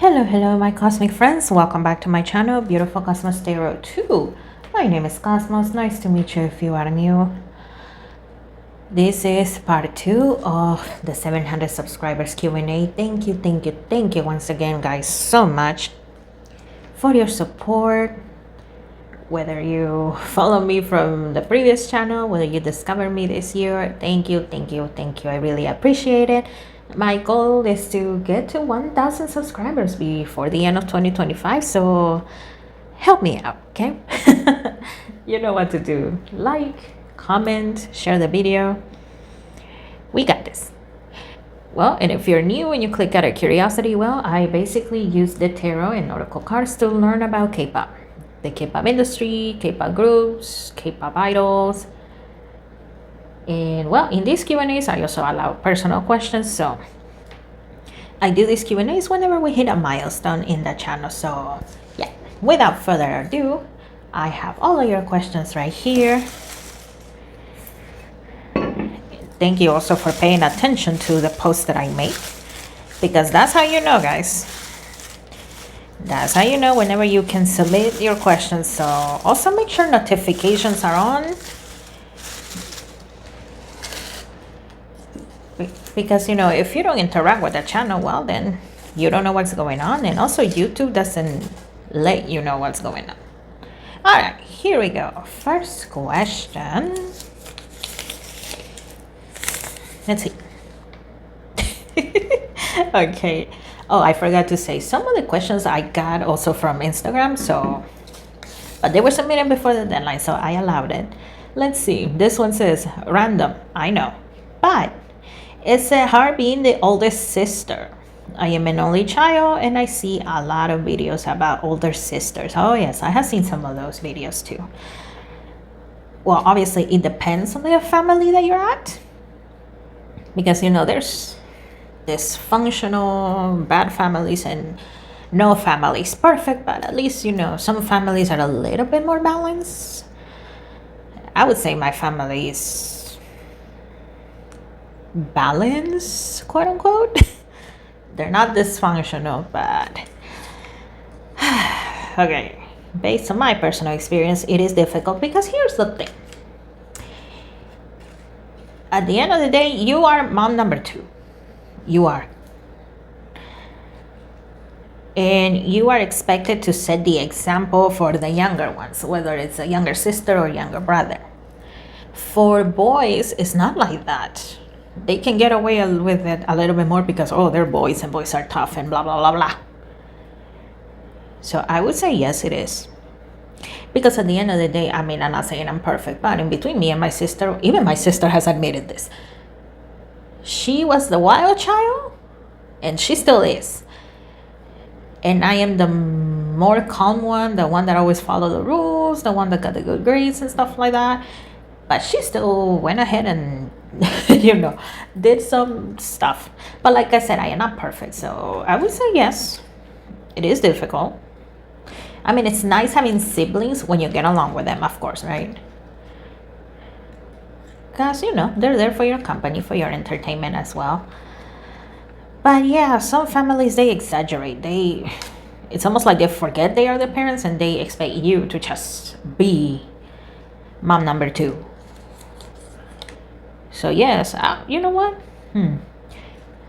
Hello, my cosmic friends. Welcome back to my channel, Beautiful Cosmos Tarot 2. My name is Cosmos. Nice to meet you if you are new. This is part 2 of the 700 subscribers Q&A. Thank you once again, guys, so much for your support. Whether you follow me from the previous channel, whether you discovered me this year, thank you. I really appreciate it. My goal is to get to 1,000 subscribers before the end of 2025, so help me out, okay? You know what to do. Like, comment, share the video. We got this. Well, and if you're new and you click out of curiosity, well, I basically use the tarot and oracle cards to learn about K-pop. The K-pop industry, K-pop groups, K-pop idols. And well, in these Q&As, I also allow personal questions. So I do these Q&As whenever we hit a milestone in the channel. So yeah, without further ado, I have all of your questions right here. Thank you also for paying attention to the posts that I make, because that's how you know, guys. That's how you know whenever you can submit your questions. So also make sure notifications are on, because you know, if you don't interact with the channel, well, then you don't know what's going on, and also YouTube doesn't let you know what's going on. All right, here we go. First question. Let's see. Okay. Oh, I forgot to say, some of the questions I got also from Instagram, so but they were submitted before the deadline, so I allowed it. Let's see. This one says random, I know, but it's hard being the oldest sister. I am an only child, and I see a lot of videos about older sisters. Oh yes, I have seen some of those videos too. Well, obviously it depends on the family that you're at, because you know, there's dysfunctional, bad families, and no family is perfect, but at least, you know, some families are a little bit more balanced. I would say my family is balanced, quote unquote. They're not dysfunctional, but okay, based on my personal experience, it is difficult, because here's the thing. At the end of the day, you are mom number 2. You are. And you are expected to set the example for the younger ones, whether it's a younger sister or younger brother. For boys, it's not like that. They can get away with it a little bit more because, oh, they're boys and boys are tough and blah, blah, blah, blah. So I would say yes, it is. Because at the end of the day, I mean, I'm not saying I'm perfect, but in between me and my sister, even my sister has admitted this. She was the wild child, and she still is. And I am the more calm one, the one that always follow the rules, the one that got the good grades and stuff like that. But she still went ahead and, you know, did some stuff. But like I said, I am not perfect. So I would say yes, it is difficult. I mean, it's nice having siblings when you get along with them, of course, right? Because, you know, they're there for your company, for your entertainment as well. But yeah, some families, they exaggerate. It's almost like they forget they are the parents, and they expect you to just be mom number 2. So yes, you know what?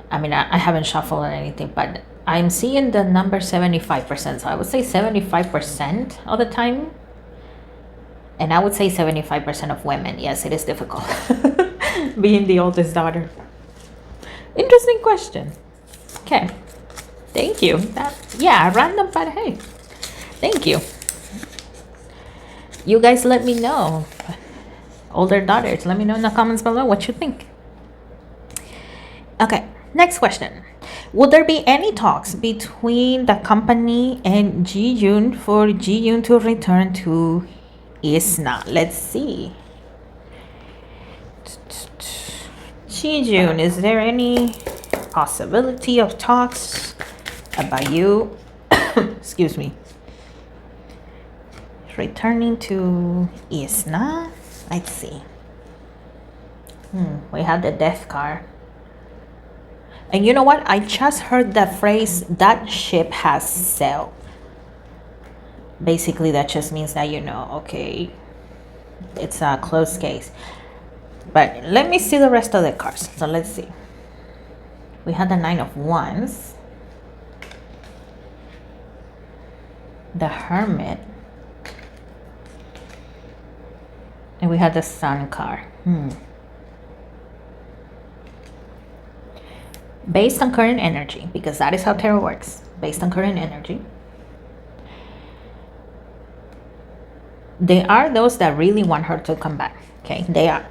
I mean, I haven't shuffled or anything, but I'm seeing the number 75%. So I would say 75% of the time. And I would say 75% of women. Yes, it is difficult being the oldest daughter. Interesting question. Okay. Thank you. Yeah, random, but hey. Thank you. You guys let me know. Older daughters, let me know in the comments below what you think. Okay, next question. Would there be any talks between the company and Ji-yoon for Ji-yoon to return to Isna? Let's see. Ji-yoon, is there any possibility of talks about you excuse me, returning to Isna? Let's see. We have the death card. And you know what? I just heard that phrase, that ship has sailed. Basically, that just means that, okay, it's a closed case. But let me see the rest of the cards. So let's see. We had the Nine of Wands, the Hermit, and we had the Sun card. Based on current energy, because that is how tarot works, based on current energy, there are those that really want her to come back. Okay, they are.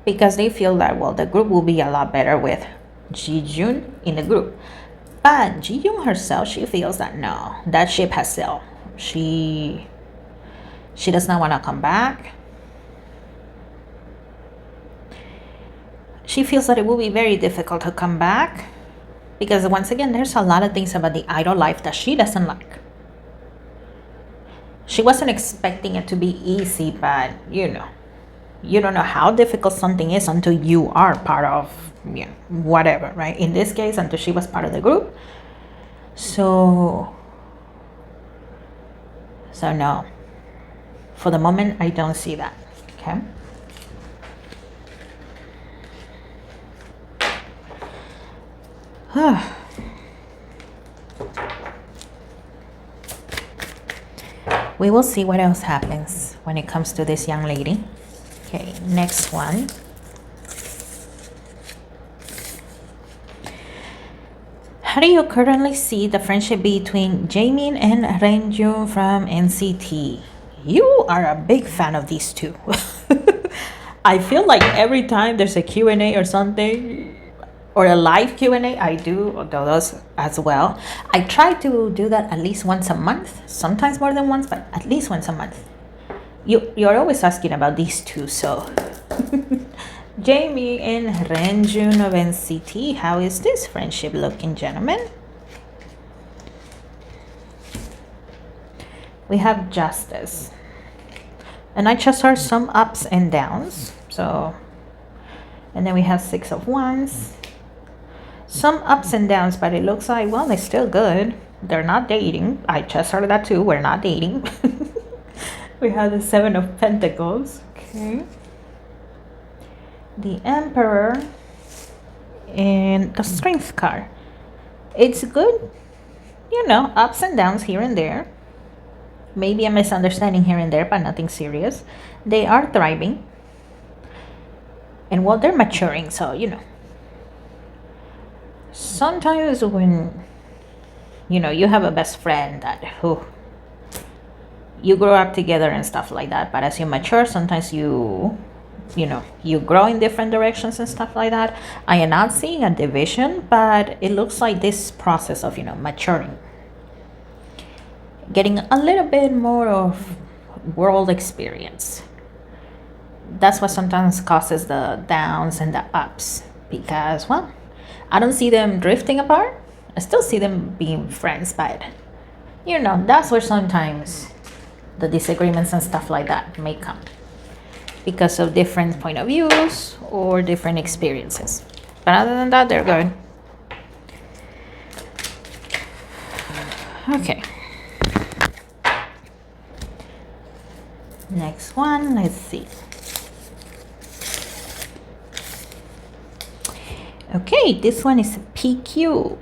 Because they feel that, well, the group will be a lot better with Ji-Jun in the group. But Ji-Jun herself, she feels that no, that ship has sailed. She does not want to come back. She feels that it will be very difficult to come back. Because once again, there's a lot of things about the idol life that she doesn't like. She wasn't expecting it to be easy, but you don't know how difficult something is until you are part of, whatever, right? In this case, until she was part of the group. So no. For the moment, I don't see that, okay? We will see what else happens when it comes to this young lady. Okay, next one. How do you currently see the friendship between Jaemin and Renjun from NCT? You are a big fan of these two. I feel like every time there's a Q&A or something, or a live Q&A, I do those as well. I try to do that at least once a month, sometimes more than once, but at least once a month. You're always asking about these two, so Jamie and Renjun of NCT, how is this friendship looking, gentlemen? We have Justice, and I just heard some ups and downs. So, and then we have Six of Wands, some ups and downs, but it looks like, well, they're still good. They're not dating. I just heard that too. We're not dating. We have the Seven of Pentacles. Okay. The Emperor and the Strength card. It's good, ups and downs here and there. Maybe a misunderstanding here and there, but nothing serious. They are thriving. And well, they're maturing, so, sometimes when, you have a best friend that who you grow up together and stuff like that, but as you mature, sometimes you grow in different directions and stuff like that. I am not seeing a division, but it looks like this process of, maturing, getting a little bit more of world experience. That's what sometimes causes the downs and the ups, because, well, I don't see them drifting apart. I still see them being friends, but that's where sometimes the disagreements and stuff like that may come, because of different point of views or different experiences. But other than that, they're good. Okay. Next one, let's see. Okay, this one is PQ.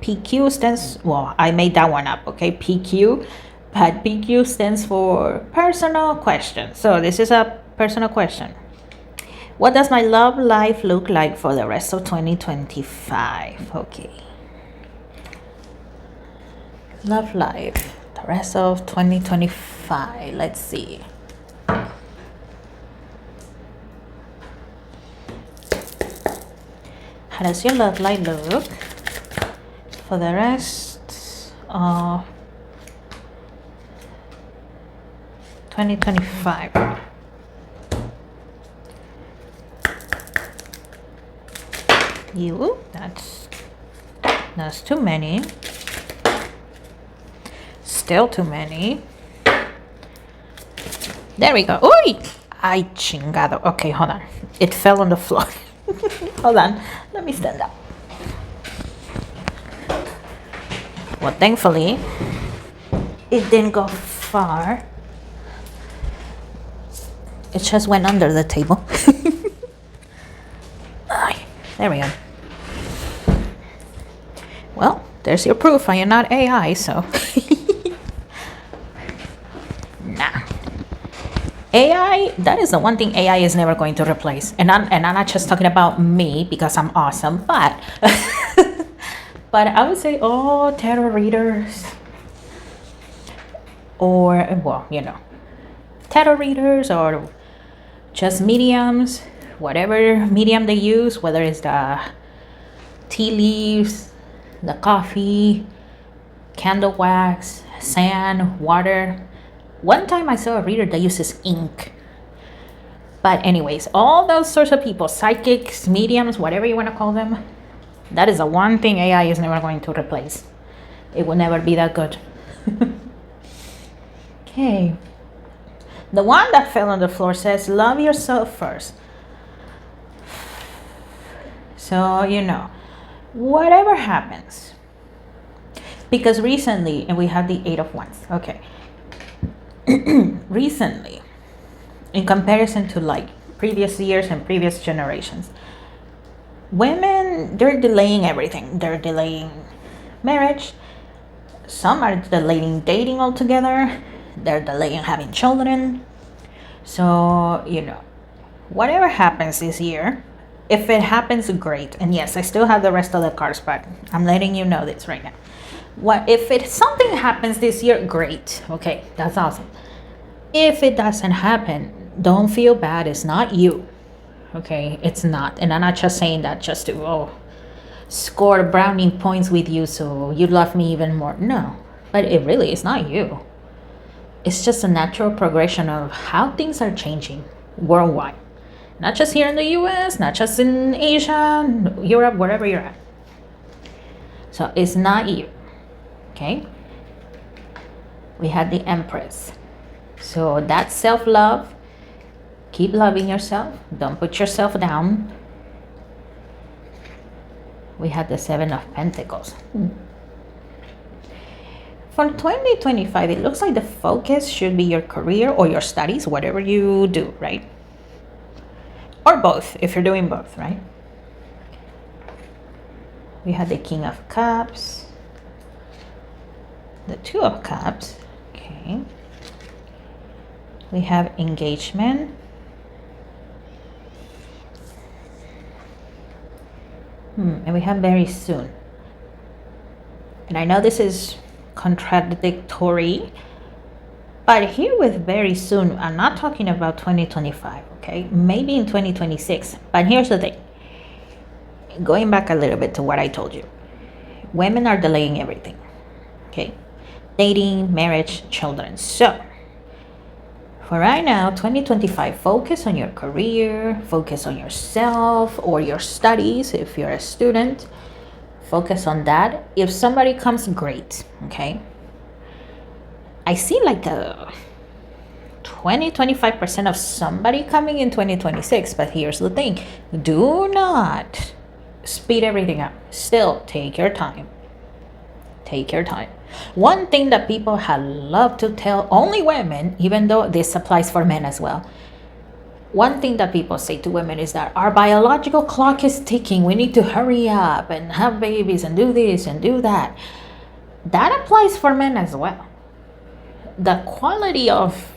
PQ stands, well, I made that one up, okay, PQ. But PQ stands for personal question. So this is a personal question. What does my love life look like for the rest of 2025? Okay. Love life, the rest of 2025. Let's see. How does your love life look for the rest of 2025? That's too many. Still too many. There we go. Uy! Ay, chingado. Okay, hold on. It fell on the floor. Hold on, let me stand up. Well, thankfully, it didn't go far. It just went under the table. There we go. Well, there's your proof I am not AI, so. Nah. AI, that is the one thing AI is never going to replace. And I'm not just talking about me because I'm awesome, but but I would say, oh, tarot readers, or, well, you know, tarot readers or just mediums, whatever medium they use, whether it's the tea leaves, the coffee, candle wax, sand, water. One time I saw a reader that uses ink. But anyways, all those sorts of people, psychics, mediums, whatever you want to call them, that is the one thing AI is never going to replace. It will never be that good. Okay. The one that fell on the floor says, love yourself first. So, you know, whatever happens. Because recently, and we have the 8 of Wands. Okay. Recently, in comparison to like previous years and previous generations, women, they're delaying everything. They're delaying marriage. Some are delaying dating altogether. They're delaying having children. So, you know, whatever happens this year, if it happens, great. And yes, I still have the rest of the cards, but I'm letting you know this right now. What if something happens this year? Great. Okay, that's awesome. If it doesn't happen, don't feel bad. It's not you. Okay, it's not. And I'm not just saying that just to score brownie points with you so you love me even more. No, but it really is not you. It's just a natural progression of how things are changing worldwide. Not just here in the US, not just in Asia, Europe, wherever you're at. So it's not you. Okay, we had the Empress. So that's self-love. Keep loving yourself. Don't put yourself down. We had the 7 of Pentacles. For 2025, it looks like the focus should be your career or your studies, whatever you do, right? Or both, if you're doing both, right? We had the King of Cups. The 2 of Cups. Okay. We have engagement. And we have very soon. And I know this is contradictory, but here with very soon, I'm not talking about 2025, okay? Maybe in 2026. But here's the thing. Going back a little bit to what I told you. Women are delaying everything, okay? Dating, marriage, children. So, for right now, 2025, focus on your career, focus on yourself or your studies if you're a student. Focus on that. If somebody comes, great, okay? I see like a 20-25% of somebody coming in 2026, but here's the thing. Do not speed everything up. Still, take your time. Take your time. One thing that people have loved to tell only women, even though this applies for men as well. One thing that people say to women is that our biological clock is ticking. We need to hurry up and have babies and do this and do that. That applies for men as well. The quality of,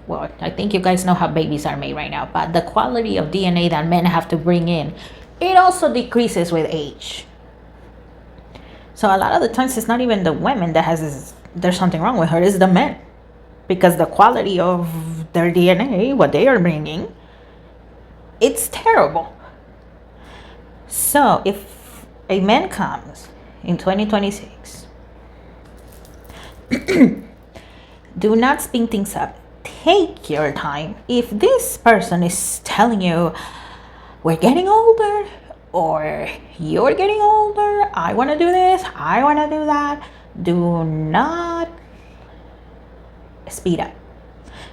well, I think you guys know how babies are made right now, but the quality of DNA that men have to bring in, it also decreases with age. So a lot of the times it's not even the women that there's something wrong with her, it's the men. Because the quality of their DNA, what they are bringing, it's terrible. So if a man comes in 2026, do not speed things up. Take your time. If this person is telling you, we're getting older, or you're getting older, I want to do this, I want to do that, do not speed up.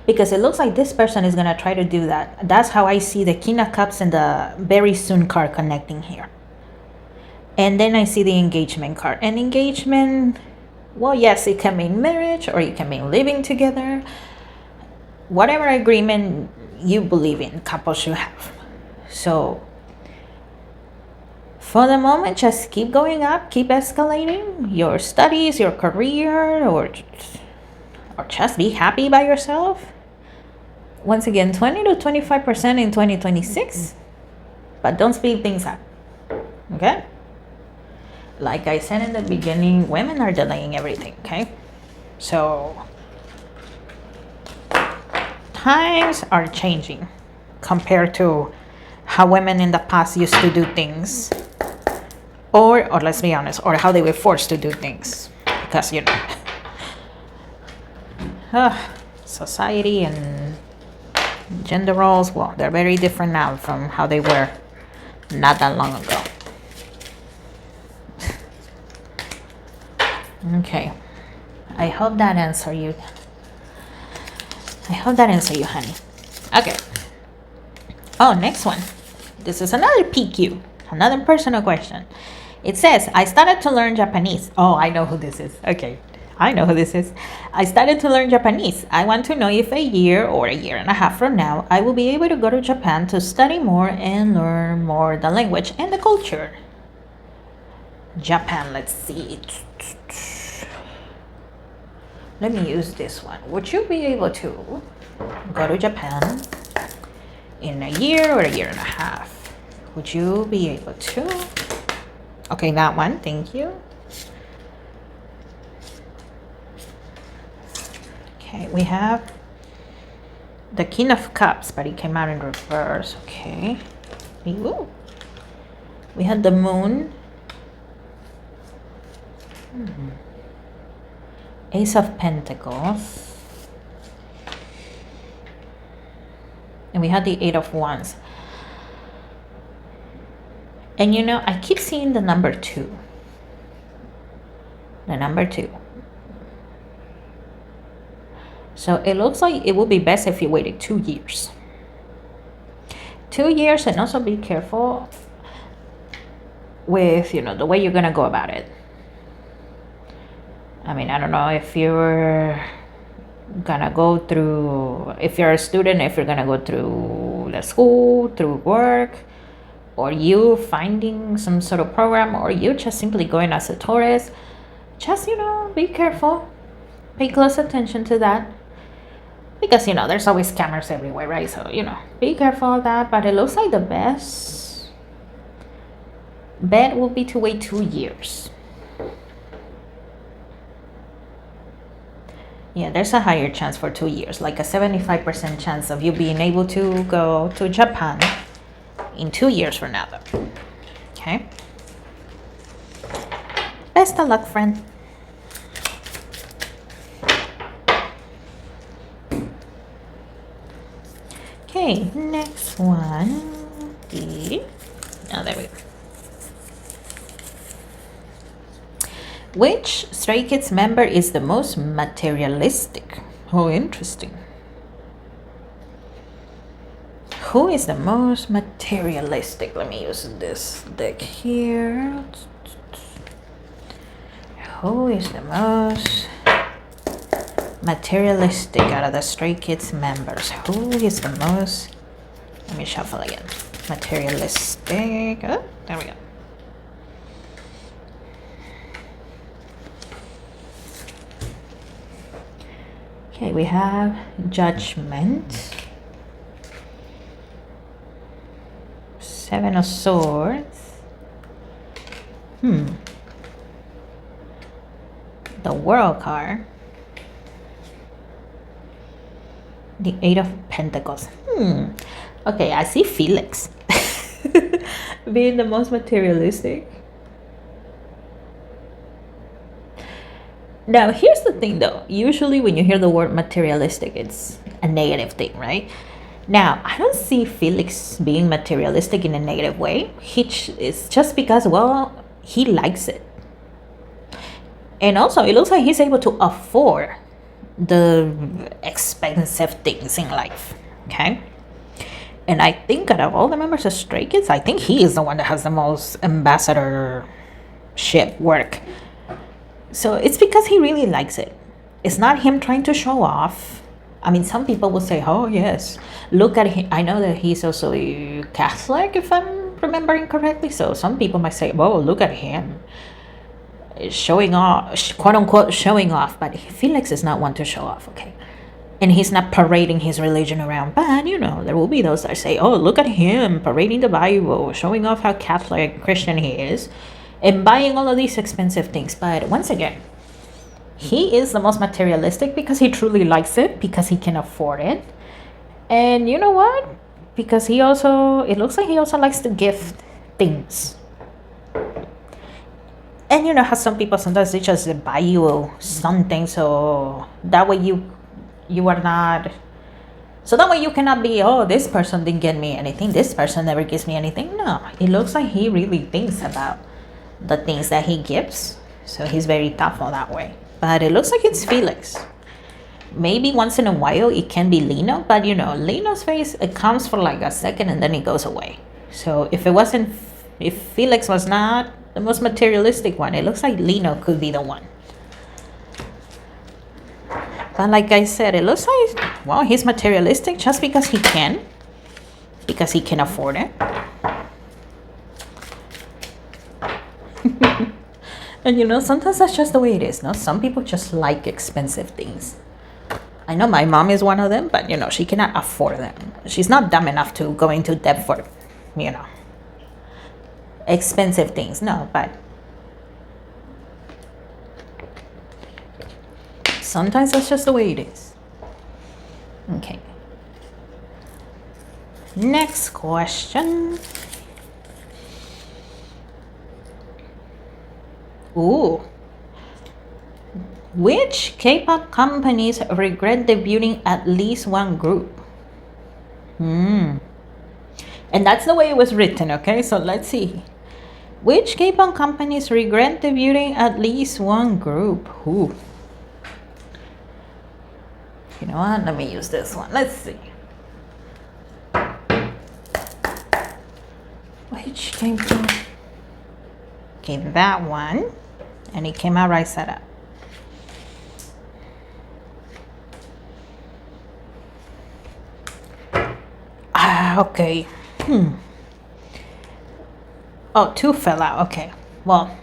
because it looks like this person is going to try to do that. That's how I see the King of Cups and the very soon card connecting here. And then I see the engagement card. And engagement, well, yes, it can mean marriage or it can mean living together. Whatever agreement you believe in, couples should have. So for the moment, just keep going up, keep escalating your studies, your career, or just be happy by yourself. Once again, 20 to 25% in 2026, but don't speed things up, okay? Like I said in the beginning, women are delaying everything, okay? So times are changing compared to how women in the past used to do things, or let's be honest, or how they were forced to do things, because society and gender roles, well, they're very different now from how they were not that long ago. Okay, I hope that answered you. Honey. Okay. Oh, next one. This is another PQ, another personal question. It says, I started to learn Japanese. Oh, I know who this is. Okay, I know who this is. I started to learn Japanese. I want to know if a year or a year and a half from now, I will be able to go to Japan to study more and learn more the language and the culture. Japan, let's see. Let me use this one. Would you be able to go to Japan in a year or a year and a half? Would you be able to? Okay, that one. Thank you. Okay, we have the King of Cups, but it came out in reverse. Okay. Ooh. We had the Moon. Ace of Pentacles. And we had the Eight of Wands. And I keep seeing the number 2. The number 2. So it looks like it would be best if you waited 2 years. 2 years, and also be careful with, the way you're going to go about it. I mean, I don't know if you're gonna go through, if you're a student, if you're gonna go through the school, through work, or you finding some sort of program, or you just simply going as a tourist. Just, be careful. Pay close attention to that. Because, there's always scammers everywhere, right? So, be careful of that. But it looks like the best bet will be to wait 2 years. Yeah, there's a higher chance for 2 years, like a 75% chance of you being able to go to Japan in 2 years from now, though. Okay? Best of luck, friend. Okay, next one. Oh, there we go. Which Stray Kids member is the most materialistic? Oh, interesting. Who is the most materialistic? Let me use this deck here. Who is the most materialistic out of the Stray Kids members? Who is the most? Let me shuffle again. Materialistic. Oh, there we go. Okay, we have Judgment, 7 of Swords, the World card, the 8 of Pentacles. Okay, I see Felix being the most materialistic. Now, here's the thing, though. Usually when you hear the word materialistic, it's a negative thing, right? Now, I don't see Felix being materialistic in a negative way. It's just because, well, he likes it. And also, it looks like he's able to afford the expensive things in life. Okay. And I think out of all the members of Stray Kids, I think he is the one that has the most ambassadorship work. So it's because he really likes it. It's not him trying to show off. I mean, some people will say, oh, yes, look at him. I know that he's also a Catholic, if I'm remembering correctly. So some people might say, oh, look at him. Showing off, quote unquote, showing off. But Felix is not one to show off, okay? And he's not parading his religion around. But, you know, there will be those that say, oh, look at him parading the Bible, showing off how Catholic Christian he is, and buying all of these expensive things. But once again, he is the most materialistic because he truly likes it, because he can afford it. And you know what? Because he also, it looks like he also likes to gift things. And you know how some people sometimes they just buy you something so that way you are not, so that way you cannot be, oh, this person didn't get me anything, this person never gives me anything. No, it looks like he really thinks about the things that he gives. So he's very thoughtful that way. But it looks like it's Felix. Maybe once in a while it can be Lino, but you know, Lino's face, it comes for like a second and then it goes away. So if Felix was not the most materialistic one, it looks like Lino could be the one. But like I said, it looks like, well, he's materialistic just because he can afford it. And you know, sometimes that's just the way it is, no? Some people just like expensive things. I know my mom is one of them, but you know, she cannot afford them. She's not dumb enough to go into debt for, you know, expensive things. No, but sometimes that's just the way it is. Okay. Next question. Ooh. Which K-pop companies regret debuting at least one group? And that's the way it was written, okay? So let's see. Which K-pop companies regret debuting at least one group? Ooh. You know what? Let me use this one. Let's see. Which K-pop? Okay, that one. And it came out right set up. Okay. Oh, two fell out. Okay. Well,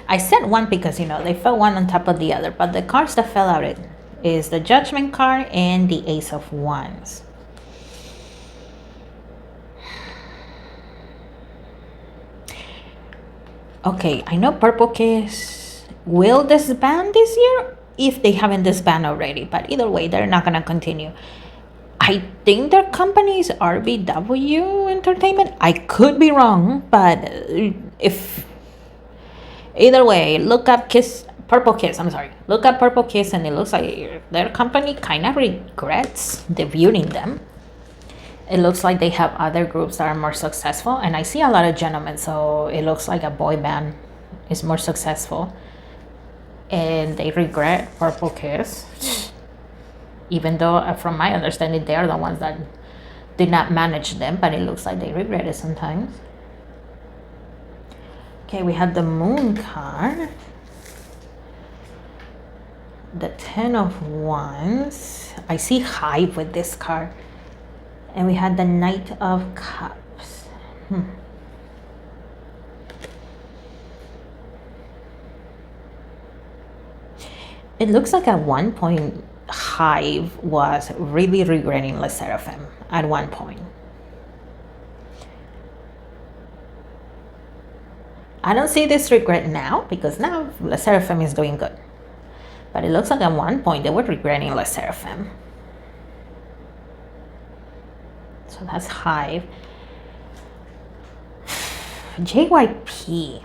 I said one because, you know, they fell one on top of the other. But the cards that fell out is the Judgment card and the Ace of Wands. Okay, I know Purple Kiss will disband this year if they haven't disbanded already. But either way, they're not going to continue. I think their company is RBW Entertainment. I could be wrong, but if either way, look up Purple Kiss. I'm sorry. Look up Purple Kiss, and it looks like their company kind of regrets debuting them. It looks like they have other groups that are more successful, and I see a lot of gentlemen, so it looks like a boy band is more successful, and they regret Purple Kiss. Even though, from my understanding, they are the ones that did not manage them, but it looks like they regret it sometimes. Okay, we had the Moon card, the Ten of Wands. I see Hive with this card. And we had the Knight of Cups. It looks like at one point, Hive was really regretting Le Seraphim at one point. I don't see this regret now because now Le Seraphim is doing good. But it looks like at one point they were regretting Le Seraphim. So that's Hive. JYP.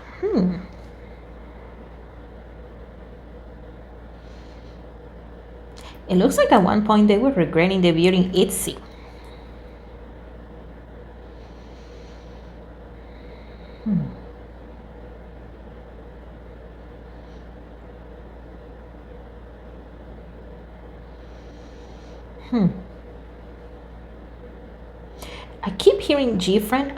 It looks like at one point they were regretting debuting ITZY. I keep hearing G-Friend.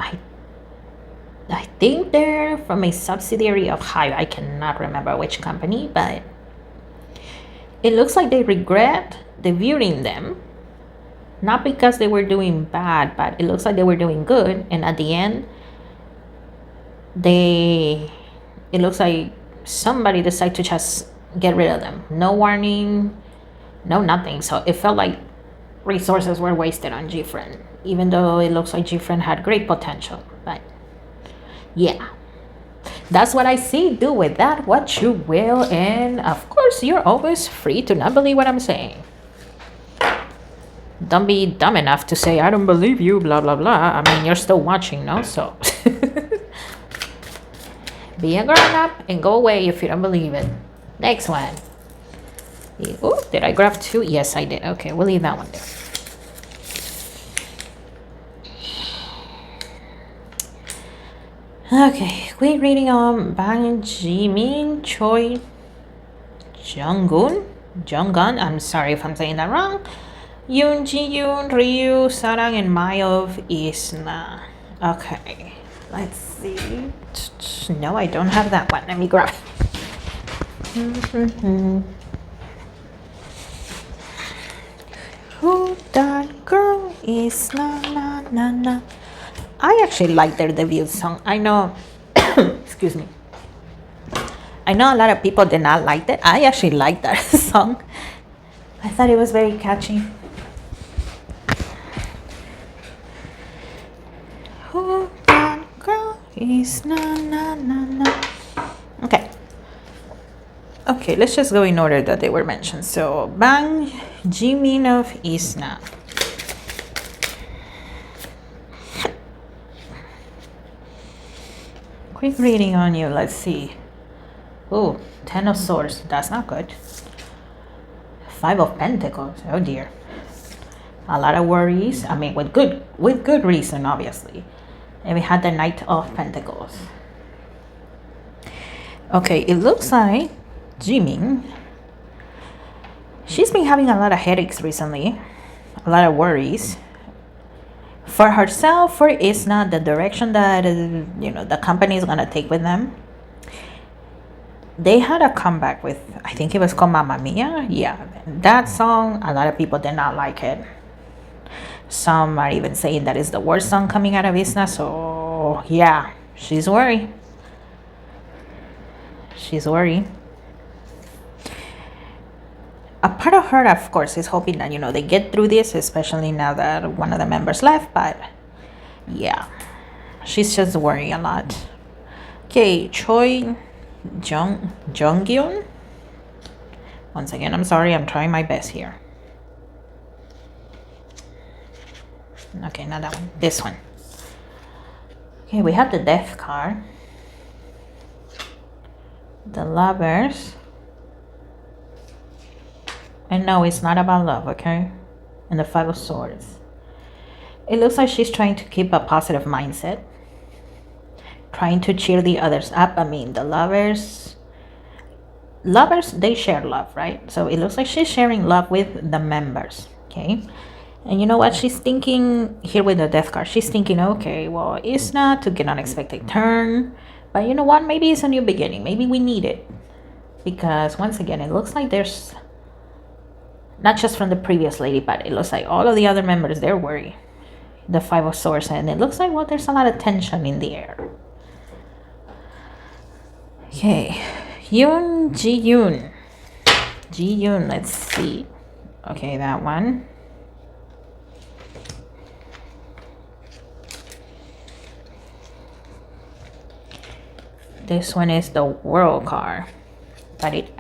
I think they're from a subsidiary of Hive. I cannot remember which company, but it looks like they regret debuting them. Not because they were doing bad, but it looks like they were doing good. And at the end, it looks like somebody decided to just get rid of them. No warning, no nothing. So it felt like resources were wasted on G-Friend, even though it looks like G-Friend had great potential. But yeah, that's what I see. Do with that what you will. And of course, you're always free to not believe what I'm saying. Don't be dumb enough to say, I don't believe you, blah, blah, blah. I mean, you're still watching, no? So be a grown up and go away if you don't believe it. Next one. Oh, did I grab two? Yes, I did. Okay, we'll leave that one there. Okay, quick reading on Bang Jimin, Choi Junggun. I'm sorry if I'm saying that wrong. Yoon Ji-yoon, Ryu, Sarang, and Mai of Isna. Okay, let's see. No, I don't have that one. Let me grab it. Who that girl is na na na na. I actually like their debut song. I know, excuse me. I know a lot of people did not like that. I actually like that song. I thought it was very catchy. Who that girl is na na na na. Okay. Okay, let's just go in order that they were mentioned. So, Bang Jimin of Isna. Quick reading on you. Let's see. Oh, 10 of Swords. That's not good. 5 of Pentacles. Oh dear. A lot of worries. I mean, with good reason, obviously. And we had the Knight of Pentacles. Okay, it looks like Jimin, she's been having a lot of headaches recently, a lot of worries for herself, for Isna, the direction that the company is gonna take with them. They had a comeback with, I think it was called Mamma Mia. Yeah, that song, a lot of people did not like it. Some are even saying that is the worst song coming out of Isna. So yeah, she's worried. She's worried. A part of her, of course, is hoping that, they get through this, especially now that one of the members left. But yeah, she's just worrying a lot. Okay, Choi Junggyun. Once again, I'm sorry, I'm trying my best here. Okay, not that one. This one. Okay, we have the Death card. The Lovers. And no, it's not about love, okay? And the 5 of Swords. It looks like she's trying to keep a positive mindset. Trying to cheer the others up. I mean, the lovers, they share love, right? So it looks like she's sharing love with the members, okay? And you know what she's thinking here with the Death card? She's thinking, okay, well, it's not to get an unexpected turn. But you know what? Maybe it's a new beginning. Maybe we need it. Because once again, it looks like there's, not just from the previous lady, but it looks like all of the other members, they're worried. The 5 of Swords. And it looks like, well, there's a lot of tension in the air. Okay. Yoon Ji-yoon. Ji-yoon, let's see. Okay, that one. This one is the World card. But it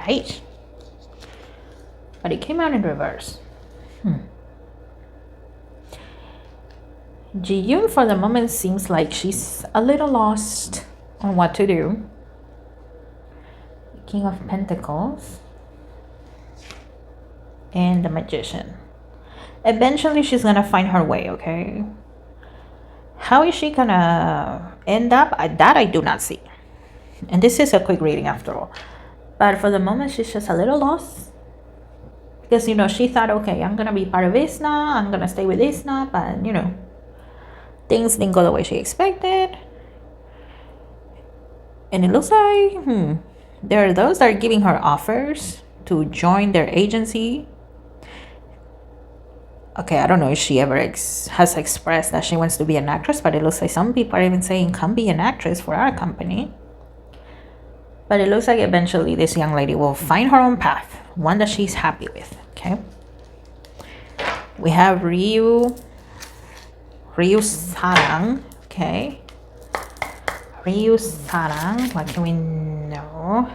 came out in reverse. Ji-yoon for the moment seems like she's a little lost on what to do. King of Pentacles. And the Magician. Eventually she's gonna find her way, okay? How is she gonna end up? That I do not see. And this is a quick reading after all. But for the moment, she's just a little lost. Because, she thought, okay, I'm going to be part of ISNA. I'm going to stay with ISNA. But, things didn't go the way she expected. And it looks like, there are those that are giving her offers to join their agency. Okay, I don't know if she ever has expressed that she wants to be an actress, but it looks like some people are even saying, come be an actress for our company. But it looks like eventually this young lady will find her own path, one that she's happy with, okay? We have Ryu Sarang, okay? Ryu Sarang, what can we know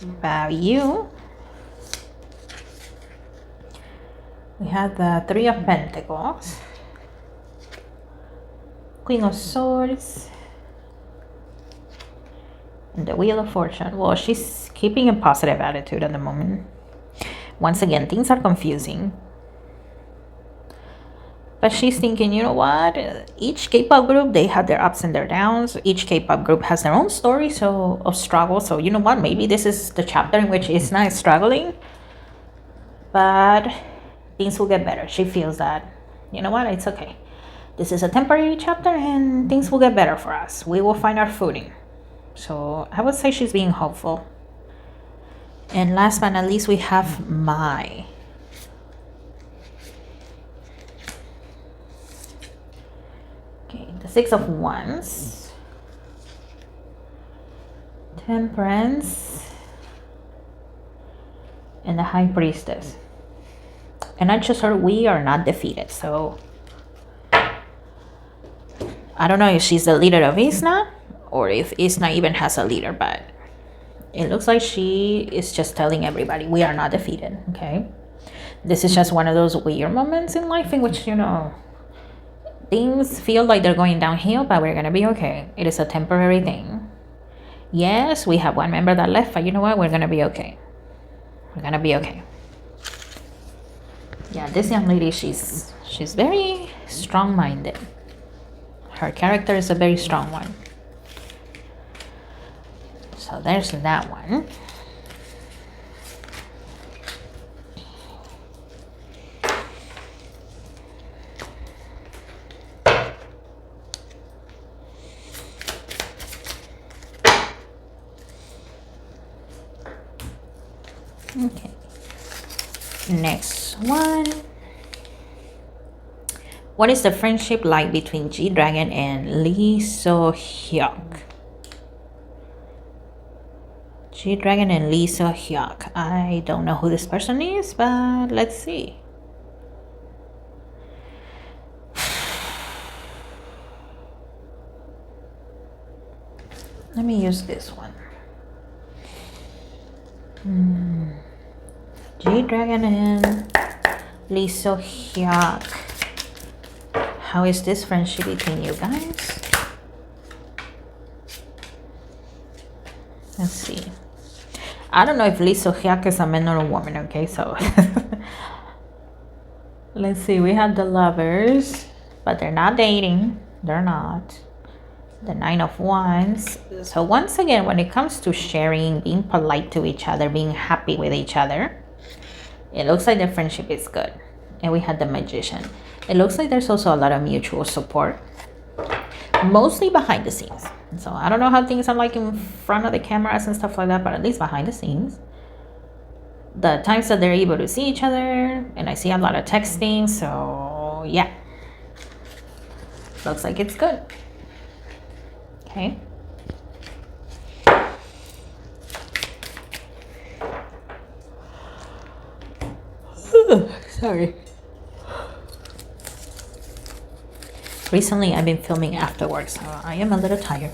about you? We have the Three of Pentacles, Queen of Swords, and the Wheel of Fortune. Well, she's keeping a positive attitude at the moment. Once again, things are confusing. But she's thinking, you know what? Each K-pop group, they have their ups and their downs. Each K-pop group has their own story of struggle. So you know what? Maybe this is the chapter in which ISNA is struggling. But things will get better. She feels that, you know what? It's okay. This is a temporary chapter and things will get better for us. We will find our footing. So I would say she's being hopeful. And last but not least, we have Mai. Okay, the Six of Wands, Temperance, and the High Priestess. And I just heard we are not defeated. So I don't know if she's the leader of ISNA or if ISNA even has a leader, but it looks like she is just telling everybody we are not defeated, okay? This is just one of those weird moments in life in which, things feel like they're going downhill, but we're gonna be okay. It is a temporary thing. Yes, we have one member that left, but you know what? We're gonna be okay. We're gonna be okay. Yeah, this young lady, she's very strong-minded. Her character is a very strong one. So there's that one. Okay. Next one. What is the friendship like between G-Dragon and Lee So-hyuk? G-Dragon and Lee So-hyuk. I don't know who this person is, but let's see. Let me use this one. G-Dragon and Lee So-hyuk. How is this friendship between you guys? Let's see. I don't know if Lee So-hyuk is a man or a woman, okay? So let's see. We have the Lovers, but they're not dating. They're not. The Nine of Wands. So once again, when it comes to sharing, being polite to each other, being happy with each other, it looks like the friendship is good. And we had the Magician. It looks like there's also a lot of mutual support, mostly behind the scenes. So I don't know how things are like in front of the cameras and stuff like that, but at least behind the scenes, the times that they're able to see each other, and I see a lot of texting. So yeah, looks like it's good. Okay. Sorry. Recently, I've been filming afterwards, so I am a little tired.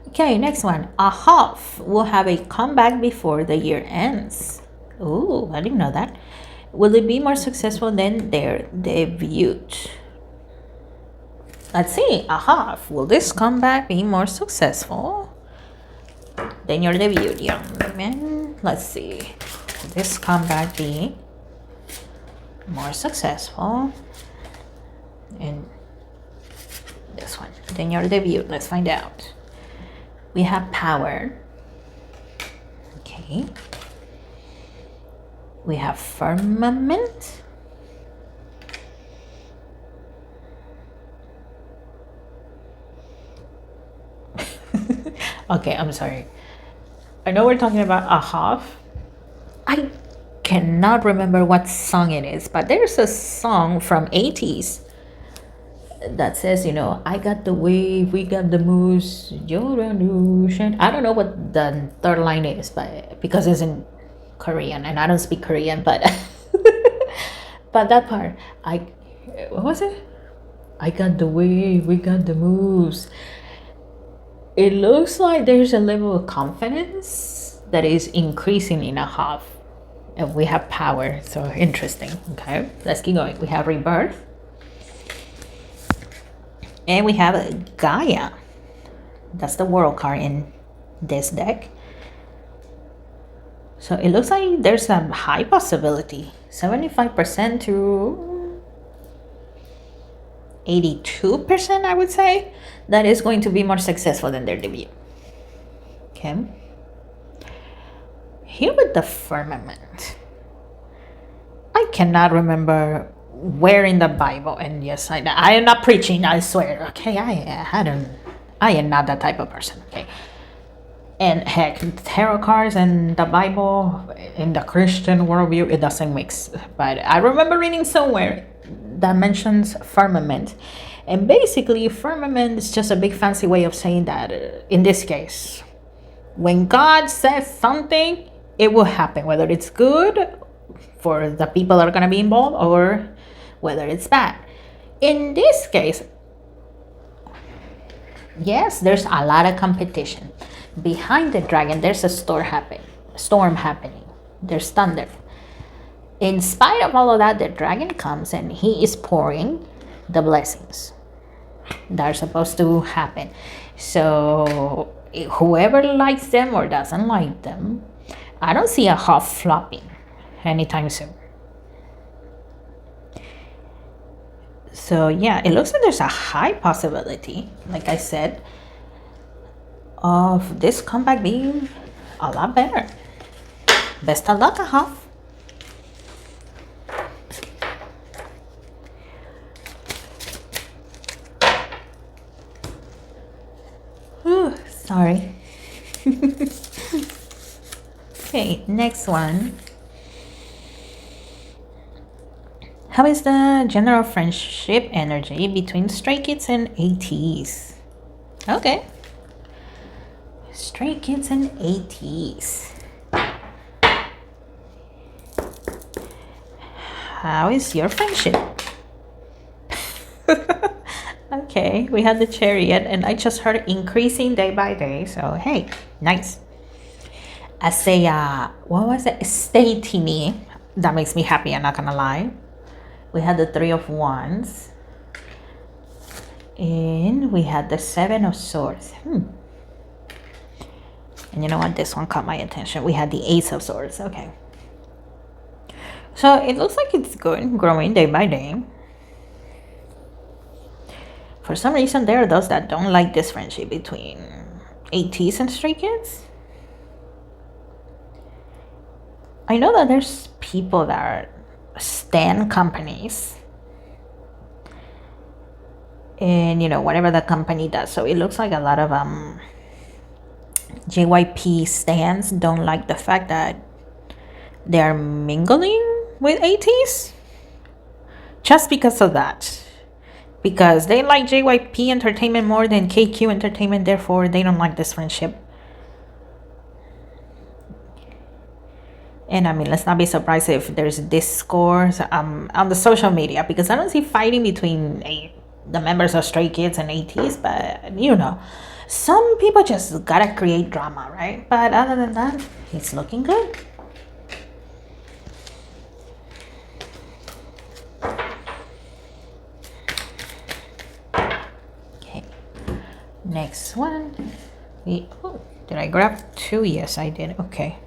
Okay, next one. Ahaf will have a comeback before the year ends. Ooh, I didn't know that. Will it be more successful than their debut? Let's see. Ahaf, will this comeback be more successful than your debut, young man? Let's see. Will this comeback be more successful in this one than your debut? Let's find out. We have Power. Okay. We have firmament. Okay, I'm sorry. I know we're talking about a half. I cannot remember what song it is, but there's a song from 80s that says, I got the wave, we got the moose, you're an ocean. I don't know what the third line is, but because it's in Korean and I don't speak Korean, but but that part, what was it? I got the wave, we got the moves. It looks like there's a level of confidence that is increasing in a half. And we have power, so interesting. Okay, let's keep going. We have rebirth. And we have Gaia. That's the world card in this deck. So it looks like there's a high possibility, 75% to 82%, I would say, that is going to be more successful than their debut. Okay. Here with the firmament, I cannot remember where in the Bible, and yes, I am not preaching, I swear. Okay, I am not that type of person. Okay. And heck, tarot cards and the Bible in the Christian worldview, it doesn't mix. But I remember reading somewhere that mentions firmament. And basically, firmament is just a big fancy way of saying that in this case, when God says something, it will happen, whether it's good for the people that are going to be involved or whether it's bad. In this case, yes, there's a lot of competition. Behind the dragon, there's a storm happening. There's thunder. In spite of all of that, the dragon comes and he is pouring the blessings that are supposed to happen. So whoever likes them or doesn't like them, I don't see a half flopping anytime soon. So yeah, it looks like there's a high possibility, like I said, of this comeback being a lot better. Best of luck, half. Whew, sorry. Okay, next one. How is the general friendship energy between Stray Kids and ATs? Okay. Stray Kids and ATs. How is your friendship? Okay, we had the chariot and I just heard increasing day by day. So, hey, nice. I say, what was it? Stay teeny. That makes me happy, I'm not gonna lie. We had the 3 of Wands. And we had the 7 of Swords. And you know what? This one caught my attention. We had the Ace of Swords. Okay. So it looks like it's good, growing day by day. For some reason, there are those that don't like this friendship between ATs and Stray Kids. I know that there's people that are stan companies. And, whatever the company does. So it looks like a lot of JYP stans don't like the fact that they are mingling with ATs. Just because of that. Because they like JYP Entertainment more than KQ Entertainment, therefore they don't like this friendship. And I mean, let's not be surprised if there's discourse on the social media, because I don't see fighting between the members of Stray Kids and ATs, but some people just gotta create drama, right? But other than that, it's looking good. Okay, next one. Did I grab 2? Yes, I did. Okay.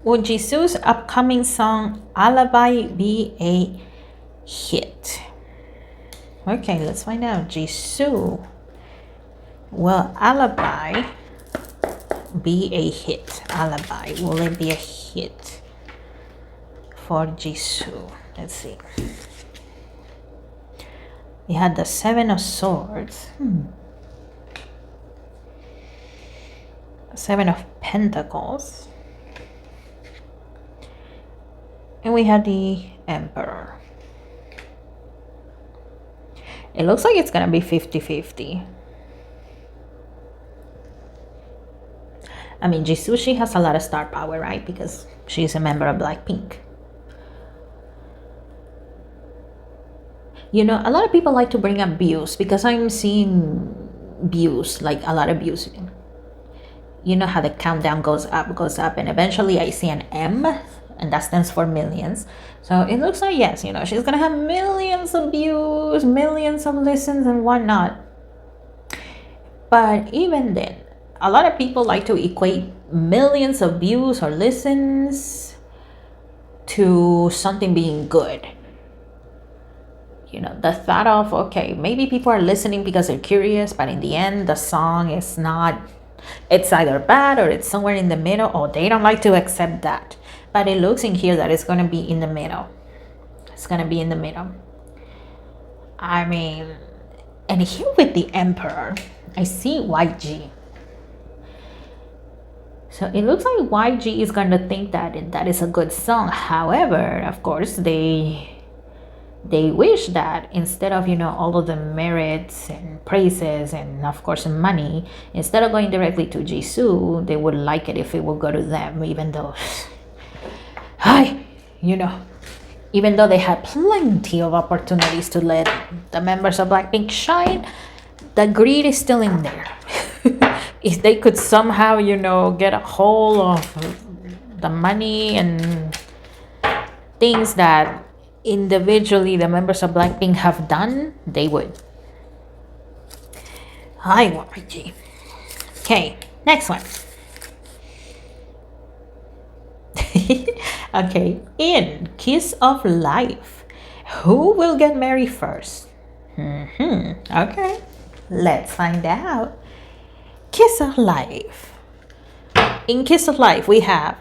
Would Jisoo's upcoming song Alibi be a hit? Okay, let's find out. Jisoo. Will Alibi be a hit? Alibi, will it be a hit for Jisoo? Let's see. We had the Seven of Swords. Seven of Pentacles. And we had the Emperor. It looks like it's gonna be 50-50. I mean, Jisoo, she has a lot of star power, right? Because she's a member of Blackpink. You know, a lot of people like to bring up views because I'm seeing views, like a lot of views. You know how the countdown goes up, and eventually I see an M, and that stands for millions. So it looks like, yes, you know, she's gonna have millions of views, millions of listens and whatnot. But even then, a lot of people like to equate millions of views or listens to something being good. You know, the thought of, okay, maybe people are listening because they're curious, but in the end, the song is not, it's either bad or it's somewhere in the middle, or they don't like to accept that. But it looks in here that it's going to be in the middle. It's going to be in the middle. I mean, and here with the Emperor, I see YG. So it looks like YG is going to think that that is a good song. However, of course, they wish that instead of, you know, all of the merits and praises and of course money, instead of going directly to Jisoo, they would like it if it would go to them, even though you know, even though they had plenty of opportunities to let the members of Blackpink shine, the greed is still in there. If they could somehow, you know, get a hold of the money and things that individually the members of Blackpink have done, they would. Hi, YG. Okay, next one. Okay, in Kiss of Life, who will get married first? Okay, let's find out. Kiss of Life. In Kiss of Life, we have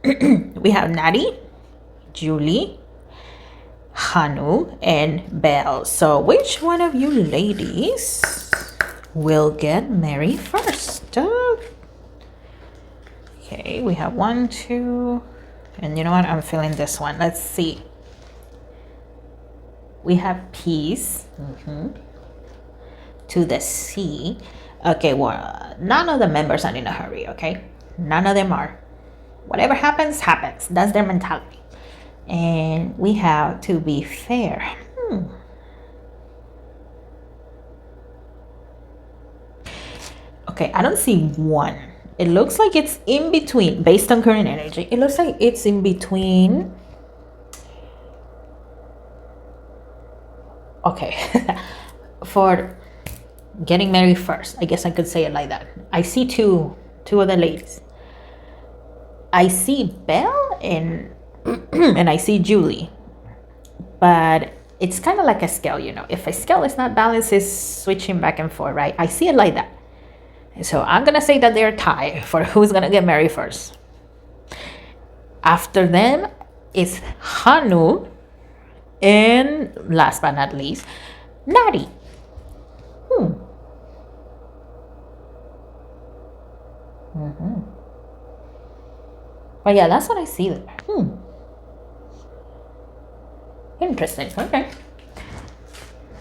we have Natty, Julie, Hanu, and Belle. So which one of you ladies will get married first? Okay, we have 1, 2, and you know what? I'm feeling this one. Let's see. We have Peace to the sea. Okay, well, none of the members are in a hurry, okay? None of them are. Whatever happens, happens. That's their mentality. And we have To Be Fair. Okay, I don't see one. It looks like it's in between, based on current energy. It looks like it's in between. Okay, for getting married first, I guess I could say it like that. I see two other ladies. I see Belle and and I see Julie, but it's kind of like a scale, you know. If a scale is not balanced, it's switching back and forth, right? I see it like that. So I'm gonna say that they're tied for who's gonna get married first. After them is Hanu, and last but not least, Natty. But yeah, that's what I see there. Interesting. Okay.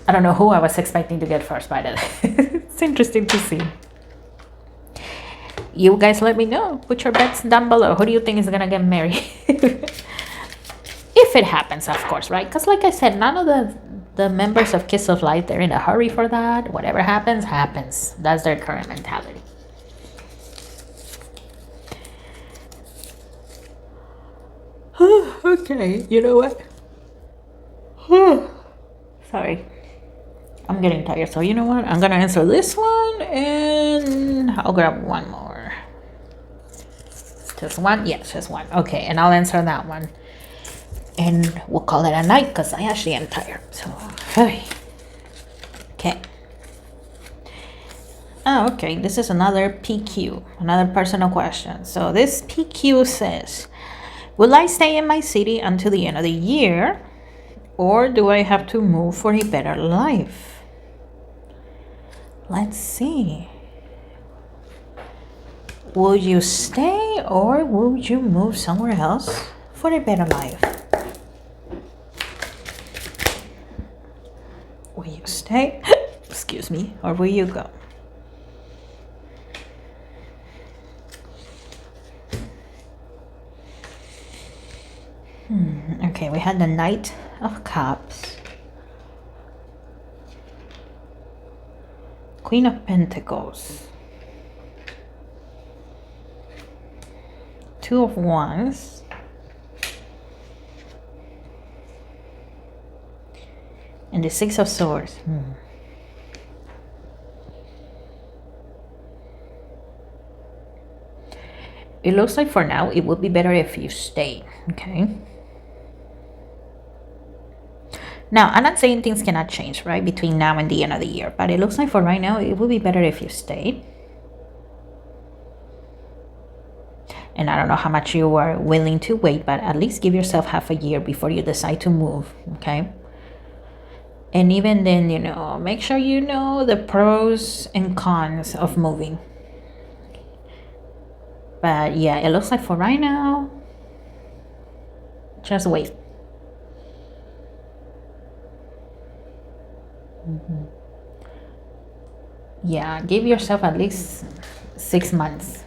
I don't know who I was expecting to get first, but it's interesting to see. You guys let me know. Put your bets down below. Who do you think is gonna get married? If it happens, of course, right? Because like I said, none of the members of Kiss of Light, they're in a hurry for that. Whatever happens, happens. That's their current mentality. Okay, you know what? Sorry. I'm getting tired, so you know what? I'm gonna answer this one and I'll grab one more. Just one? Yes, just one. Okay, and I'll answer that one. And we'll call it a night because I actually am tired. So, hey. Okay. Oh, okay. This is another PQ, another personal question. So this PQ says, will I stay in my city until the end of the year, or do I have to move for a better life? Let's see. Will you stay or will you move somewhere else for a better life? Will you stay? Excuse me. Or will you go? Okay, we had the Knight of Cups, Queen of Pentacles, Two of Wands, and the Six of Swords. It looks like for now it would be better if you stay, okay? Now, I'm not saying things cannot change, right, between now and the end of the year, but it looks like for right now it would be better if you stay. And I don't know how much you are willing to wait, but at least give yourself half a year before you decide to move, okay? And even then, you know, make sure you know the pros and cons of moving. But yeah, it looks like for right now, just wait. Yeah, give yourself at least 6 months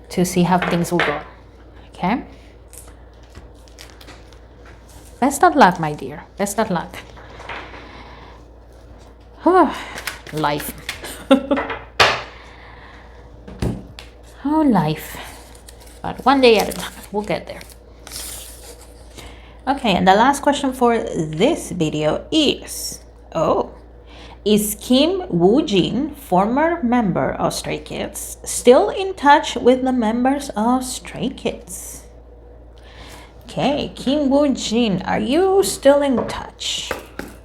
to see how things will go, okay? Best of luck, my dear. Best of luck. Life. Oh, life. But one day at a time. We'll get there. Okay, and the last question for this video is, is Kim Woojin, former member of Stray Kids, still in touch with the members of Stray Kids? Okay, Kim Woojin, are you still in touch?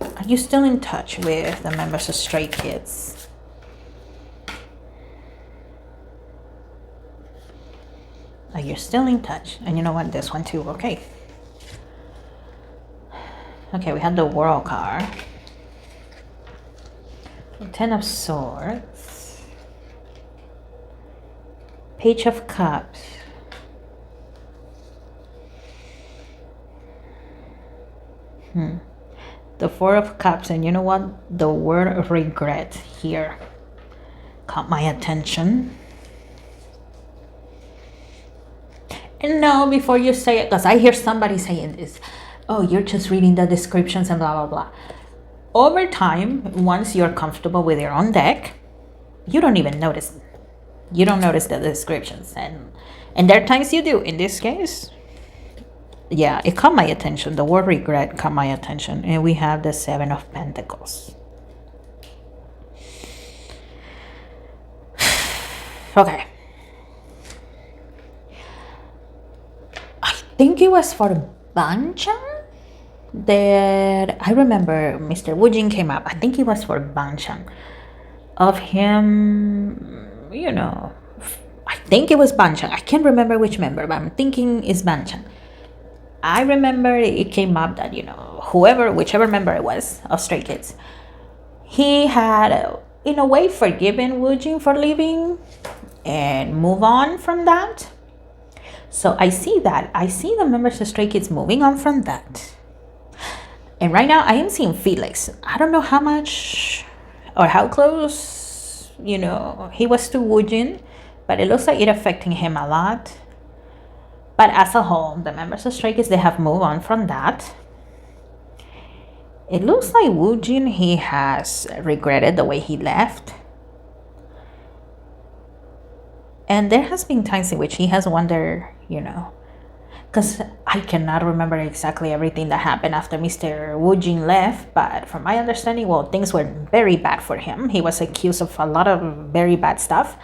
Are you still in touch with the members of Stray Kids? Are you still in touch? And you know what? This one too, okay. Okay, we have the World card. Ten of Swords, Page of Cups, the Four of Cups, and you know what? The word regret here caught my attention. And no, before you say it, because I hear somebody saying this, oh, you're just reading the descriptions and blah, blah, blah. Over time, once you're comfortable with your own deck, you don't even notice. You don't notice the descriptions. And there are times you do. In this case, yeah, it caught my attention. The word regret caught my attention. And we have the Seven of Pentacles. Okay. I think it was for Banchan that I remember Mr. Woojin came up. I think it was for Banchan. Of him, you know, I think it was Banchan. I can't remember which member, but I'm thinking it's Banchan. I remember it came up that, you know, whichever member it was of Stray Kids, he had, in a way, forgiven Woojin for leaving and move on from that. So I see that. I see the members of Stray Kids moving on from that. And right now I am seeing Felix. I don't know how much or how close, you know, he was to Woojin, but it looks like it affecting him a lot. But as a whole, the members of Stray Kids, they have moved on from that. It looks like Woojin, he has regretted the way he left. And there has been times in which he has wondered, you know, because I cannot remember exactly everything that happened after Mr. Woojin left, but from my understanding, well, things were very bad for him. He was accused of a lot of very bad stuff.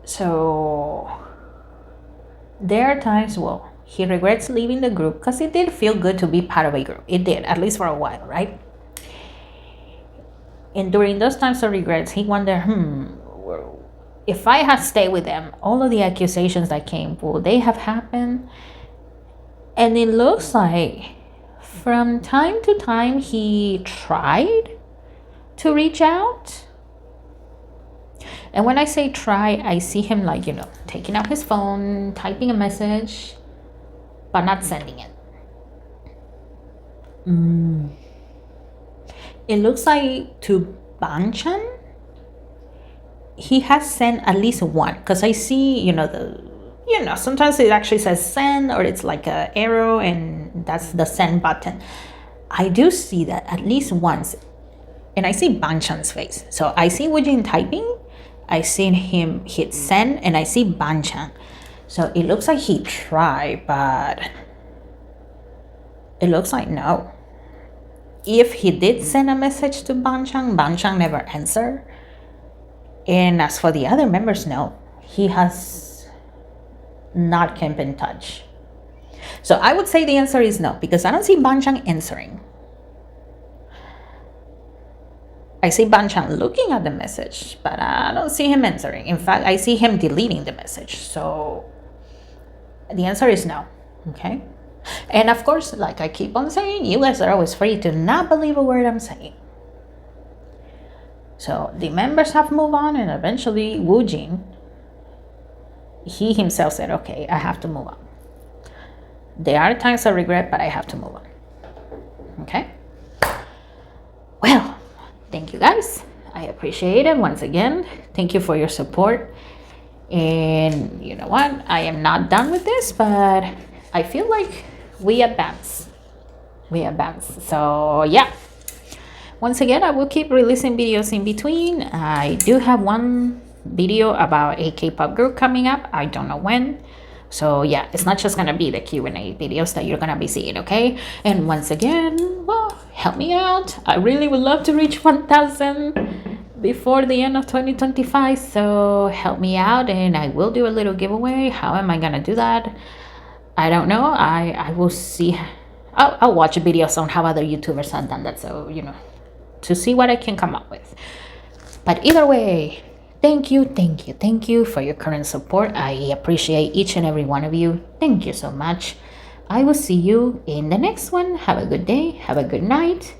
So there are times, well, he regrets leaving the group because it did feel good to be part of a group. It did, at least for a while, right? And during those times of regrets, he wondered, if I had stayed with them, all of the accusations that came, would they have happened? And it looks like from time to time he tried to reach out. And when I say try, I see him like, taking out his phone, typing a message, but not sending it. It looks like to Banchan, he has sent at least one, because I see, sometimes it actually says send, or it's like a arrow and that's the send button. I do see that at least once, and I see Banchan's face. So I see Woojin typing, I seen him hit send, and I see Banchan. So it looks like he tried, but it looks like no. If he did send a message to Banchan never answered. And as for the other members, no, he has not kept in touch. So I would say the answer is no, because I don't see Banchan answering. I see Banchan looking at the message, but I don't see him answering. In fact, I see him deleting the message. So the answer is no, okay? And of course, like I keep on saying, you guys are always free to not believe a word I'm saying. So the members have moved on, and eventually Woojin, he himself said, okay, I have to move on. There are times of regret, but I have to move on. Okay? Well, thank you guys. I appreciate it once again. Thank you for your support. And you know what? I am not done with this, but I feel like we advance. So yeah. Once again, I will keep releasing videos in between. I do have one video about a K-pop group coming up. I don't know when. So yeah, it's not just gonna be the Q&A videos that you're gonna be seeing, okay? And once again, well, help me out. I really would love to reach 1,000 before the end of 2025. So help me out, and I will do a little giveaway. How am I gonna do that? I don't know. I will see. I'll watch videos on how other YouTubers have done that. So, to see what I can come up with. But either way, thank you for your current support. I appreciate each and every one of you. Thank you so much. I will see you in the next one. Have a good day. Have a good night.